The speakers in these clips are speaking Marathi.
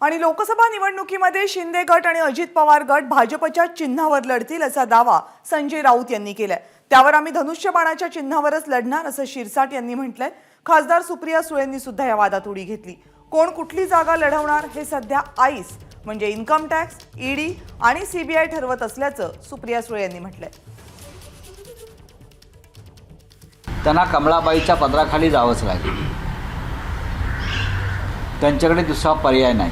आणि लोकसभा निवडणुकीमध्ये शिंदे गट आणि अजित पवार गट भाजपच्या चिन्हावर लढतील असा दावा संजय राऊत यांनी केलाय। त्यावर आम्ही धनुष्यबाणाच्या चिन्हावरच लढणार असं शिरसाट यांनी म्हटलंय। खासदार सुप्रिया सुळेंनी सुद्धा या वादात उडी घेतली। कोण कुठली जागा लढवणार हे सध्या आईस म्हणजे इन्कम टॅक्स, ईडी आणि सीबीआय ठरवत असल्याचं सुप्रिया सुळे यांनी म्हटलंय। त्यांना कमळाबाईच्या पदराखाली जावंच लागेल, त्यांच्याकडे दुसरा पर्याय नाही।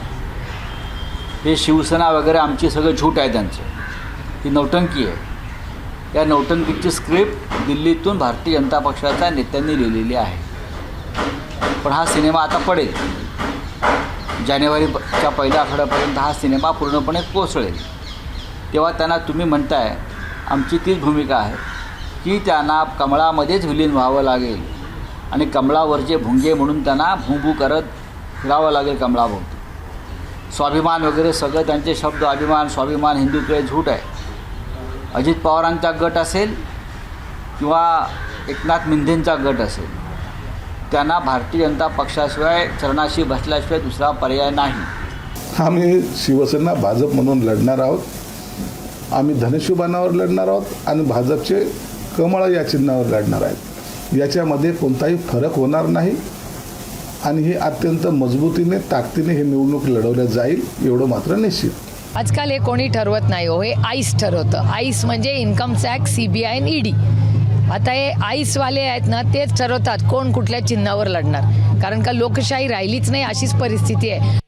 हे शिवसेना वगैरे आमची सगळं झूट आहे, त्यांचं ही नौटंकी आहे। या नौटंकीची स्क्रिप्ट दिल्लीतून भारतीय जनता पक्षाच्या नेत्यांनी लिहिलेली आहे। पण हा सिनेमा आता पडेल, जानेवारीच्या पहिल्या आठवड्यापर्यंत हा सिनेमा पूर्णपणे कोसळेल। तेव्हा त्यांना तुम्ही म्हणताय, आमची तीच भूमिका आहे की त्यांना कमळामध्येच विलीन व्हावं लागेल आणि कमळावरचे भुंगे म्हणून त्यांना भूभू करत फिरावं लागेल कमळाभोवती। स्वाभिमान वगैरे सगळं त्यांचे शब्द, अभिमान, स्वाभिमान, हिंदुत्व हे झूट आहे। अजित पवारांचा गट असेल किंवा एकनाथ मिंधेंचा गट असेल, त्यांना भारतीय जनता पक्षाशिवाय चरणाशी बसल्याशिवाय दुसरा पर्याय नाही। आम्ही शिवसेना भाजप म्हणून लढणार आहोत। आम्ही धनुष्यबाणावर लढणार आहोत आणि भाजपचे कमळ या चिन्हावर लढणार आहेत। याच्यामध्ये कोणताही फरक होणार नाही आणि हे अत्यंत मजबूतीने, ताकदीने ही निवडणूक लढवल्या जाईल एवढं मात्र निश्चित। आजकाल हे कोणी ठरवत नाही हो, हे आईस ठरवतं। आईस म्हणजे इन्कम टॅक्स, सीबीआय आणि ईडी। आता हे आईसवाले आहेत ना, तेच ठरवतात कोण कुठल्या चिन्हावर लढणार, कारण का लोकशाही राहिलीच नाही अशीच परिस्थिती आहे।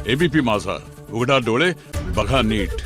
एबीपी माझा, उघडा डोळे बघा नीट।